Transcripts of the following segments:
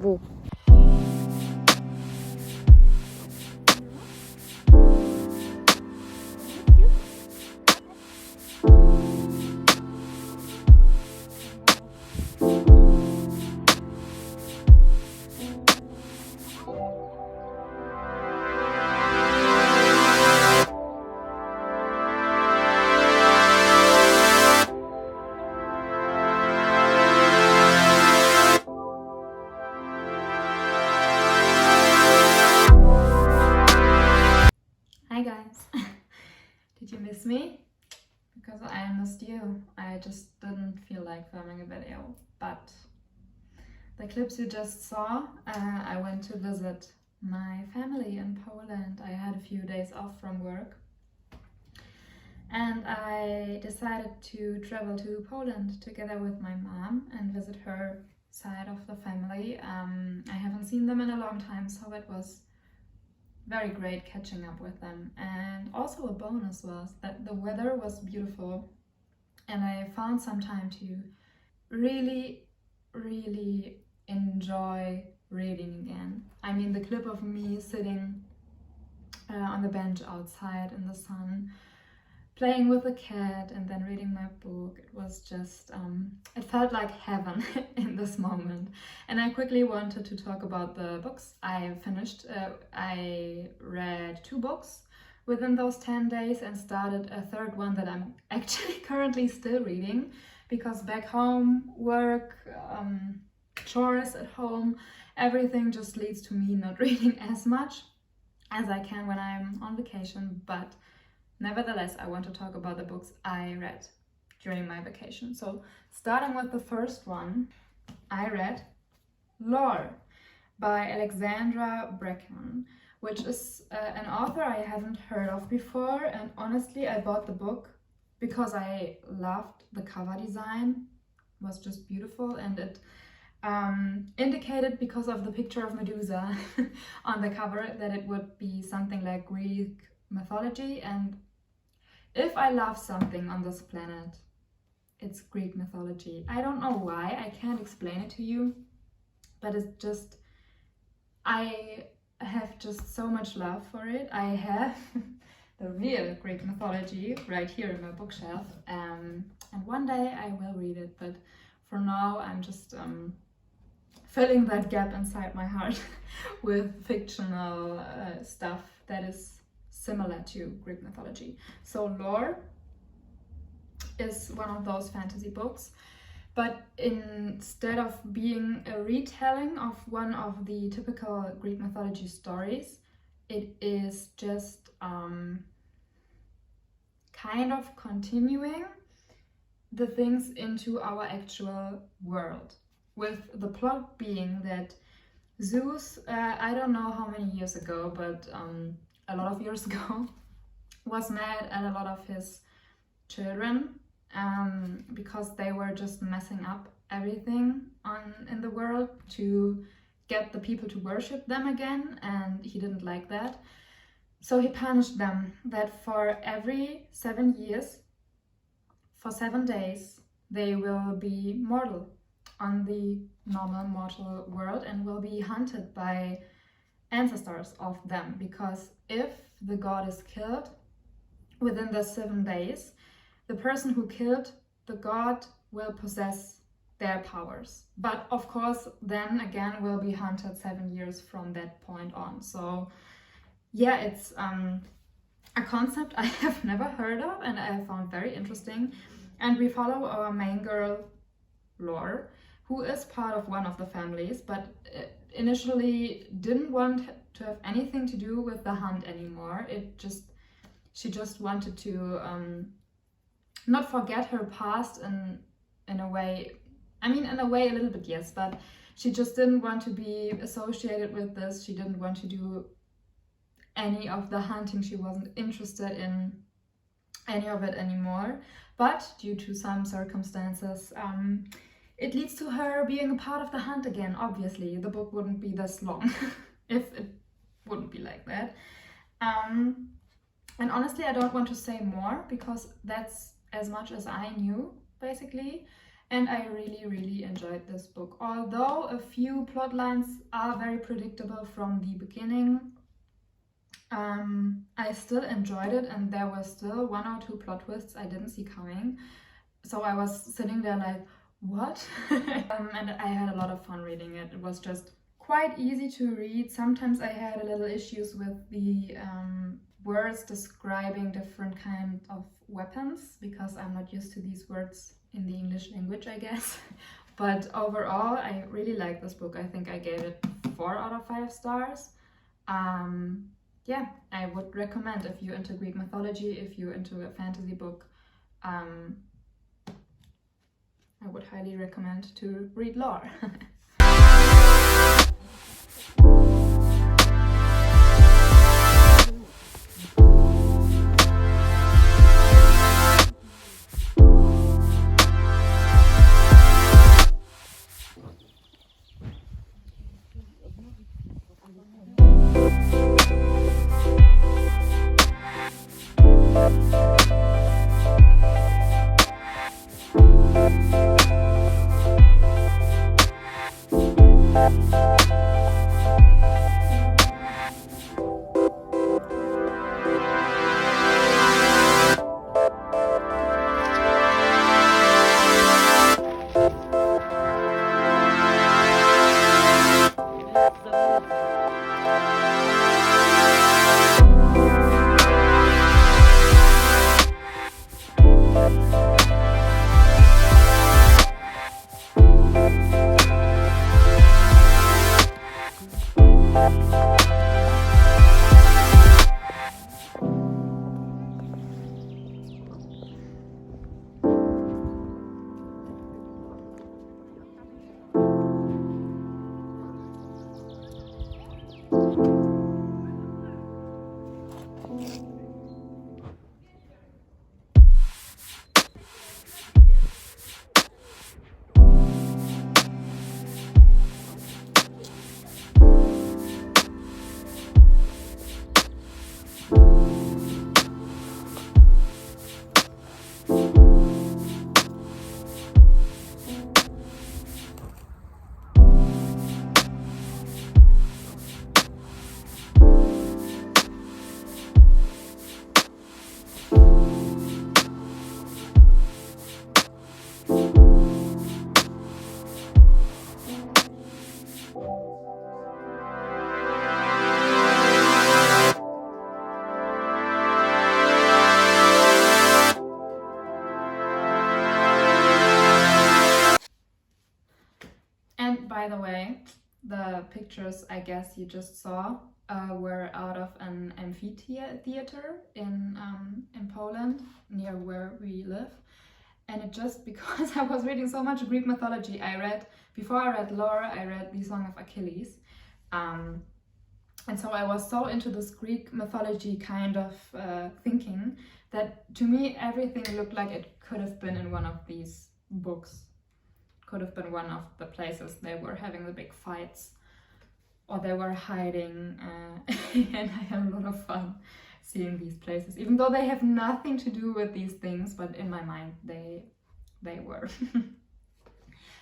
wo? Hi guys, did you miss me? Because I missed you. I just didn't feel like filming a video, but the clips you just saw, I went to visit my family in Poland. I had a few days off from work and I decided to travel to Poland together with my mom and visit her side of the family. I haven't seen them in a long time, so it was very great catching up with them. And also a bonus was that the weather was beautiful and I found some time to really enjoy reading again. I mean, the clip of me sitting on the bench outside in the sun, playing with the cat and then reading my book, it was just, it felt like heaven in this moment. And I quickly wanted to talk about the books I finished. I read 2 books within those 10 days and started a third one that I'm actually currently still reading, because back home, work, chores at home, everything just leads to me not reading as much as I can when I'm on vacation. But nevertheless, I want to talk about the books I read during my vacation. So starting with the first one, I read Lore by Alexandra Braken, which is an author I haven't heard of before. And honestly, I bought the book because I loved the cover design. It was just beautiful, and it indicated, because of the picture of Medusa on the cover, that it would be something like Greek mythology. And if I love something on this planet, it's Greek mythology. I don't know why, I can't explain it to you, but it's just, I have just so much love for it. I have the real Greek mythology right here in my bookshelf, and one day I will read it, but for now I'm just filling that gap inside my heart with fictional stuff that is similar to Greek mythology. So Lore is one of those fantasy books, but instead of being a retelling of one of the typical Greek mythology stories, it is just kind of continuing the things into our actual world, with the plot being that Zeus, I don't know how many years ago, but a lot of years ago, was mad at a lot of his children because they were just messing up everything in the world to get the people to worship them again, and he didn't like that. So he punished them that for every 7 years, for 7 days, they will be mortal on the normal mortal world and will be hunted by ancestors of them, because if the god is killed within the 7 days, the person who killed the god will possess their powers. But of course, then again will be hunted 7 years from that point on. So yeah, it's a concept I have never heard of and I found very interesting. And we follow our main girl, Lore, who is part of one of the families, but initially didn't want to have anything to do with the hunt anymore. She just wanted to not forget her past in a way. I mean, in a way, a little bit, yes, but she just didn't want to be associated with this. She didn't want to do any of the hunting. She wasn't interested in any of it anymore. But due to some circumstances, it leads to her being a part of the hunt again. Obviously, the book wouldn't be this long if it wouldn't be like that. And honestly, I don't want to say more because that's as much as I knew, basically. And I really enjoyed this book. Although a few plot lines are very predictable from the beginning, I still enjoyed it, and there were still 1 or 2 plot twists I didn't see coming. So I was sitting there like, what? And I had a lot of fun reading it. It was just quite easy to read. Sometimes I had a little issues with the words describing different kind of weapons, because I'm not used to these words in the English language, I guess. But overall, I really like this book. I think I gave it 4 out of 5 stars. Yeah, I would recommend if you're into Greek mythology, if you're into a fantasy book, I would highly recommend to read Lore. By the way, the pictures I guess you just saw were out of an amphitheater in Poland, near where we live. And it just because I was reading so much Greek mythology, before I read Lore, I read the Song of Achilles. And so I was so into this Greek mythology kind of thinking that to me everything looked like it could have been in one of these books. Could have been one of the places they were having the big fights, or they were hiding, and I had a lot of fun seeing these places, even though they have nothing to do with these things, but in my mind they were.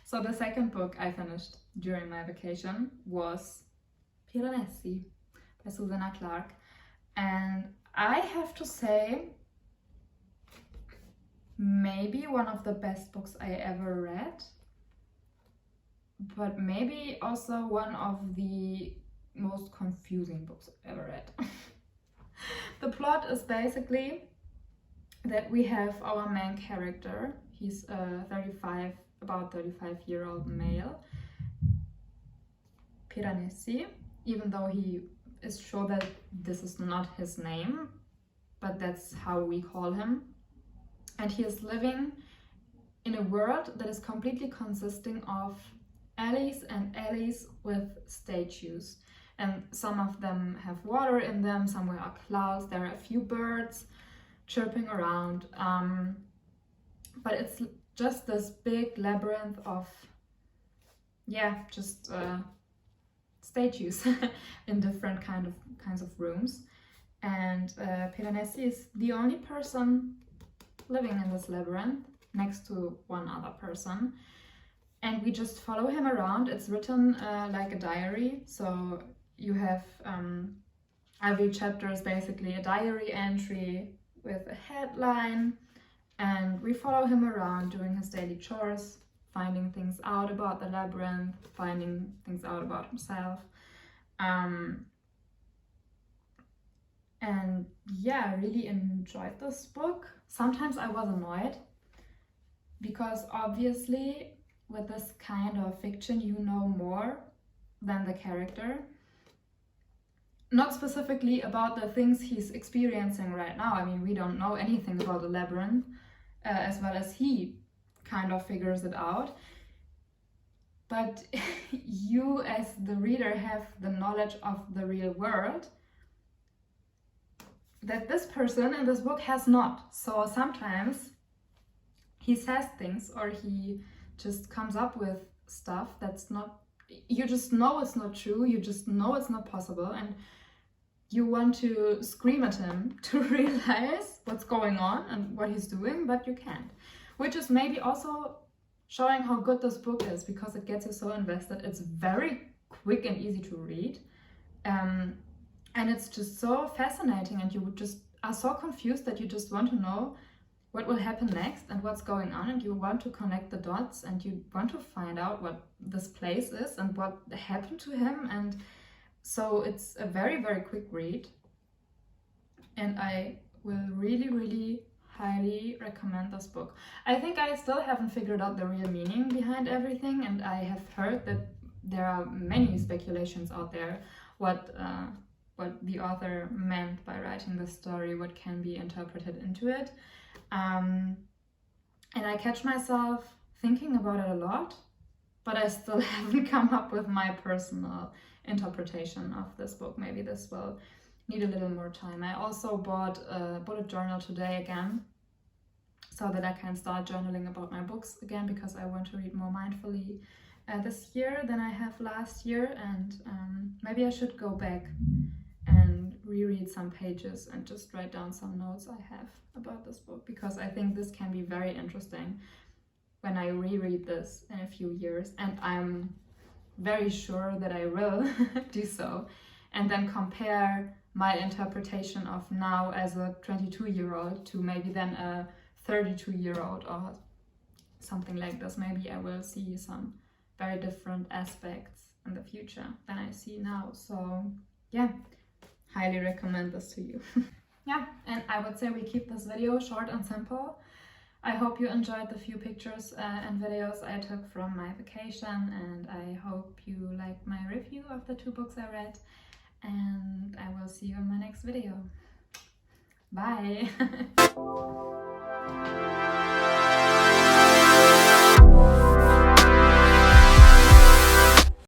So the second book I finished during my vacation was Piranesi by Suzanna Clarke, and I have to say, maybe one of the best books I ever read, but maybe also one of the most confusing books I've ever read. The plot is basically that we have our main character. He's a about 35-year-old male, Piranesi, even though he is sure that this is not his name, but that's how we call him. And he is living in a world that is completely consisting of alleys and alleys with statues, and some of them have water in them, somewhere are clouds, there are a few birds chirping around, but it's just this big labyrinth of statues in different kinds of rooms. And Piranesi is the only person living in this labyrinth, next to one other person. And we just follow him around. It's written like a diary. So you have every chapter is basically a diary entry with a headline. And we follow him around doing his daily chores, finding things out about the labyrinth, finding things out about himself. And yeah, I really enjoyed this book. Sometimes I was annoyed because obviously with this kind of fiction you know more than the character. Not specifically about the things he's experiencing right now. I mean, we don't know anything about the labyrinth, as well as he kind of figures it out. But you as the reader have the knowledge of the real world that this person in this book has not. So sometimes he says things or he just comes up with stuff that's not, you just know it's not true, you just know it's not possible, and you want to scream at him to realize what's going on and what he's doing, but you can't. Which is maybe also showing how good this book is, because it gets you so invested. It's very quick and easy to read. And it's just so fascinating, and you just are so confused that you just want to know what will happen next and what's going on, and you want to connect the dots, and you want to find out what this place is and what happened to him. And so it's a very, very quick read, and I will really, really highly recommend this book. I think I still haven't figured out the real meaning behind everything, and I have heard that there are many speculations out there what the author meant by writing the story, what can be interpreted into it. And I catch myself thinking about it a lot, but I still haven't come up with my personal interpretation of this book. Maybe this will need a little more time. I also bought a bullet journal today again, so that I can start journaling about my books again, because I want to read more mindfully this year than I have last year. And maybe I should go back and reread some pages and just write down some notes I have about this book, because I think this can be very interesting when I reread this in a few years, and I'm very sure that I will do so, and then compare my interpretation of now as a 22-year-old to maybe then a 32-year-old or something like this. Maybe I will see some very different aspects in the future than I see now. So yeah, highly recommend this to you. Yeah, and I would say we keep this video short and simple. I hope you enjoyed the few pictures and videos I took from my vacation, and I hope you liked my review of the 2 books I read, and I will see you in my next video. Bye!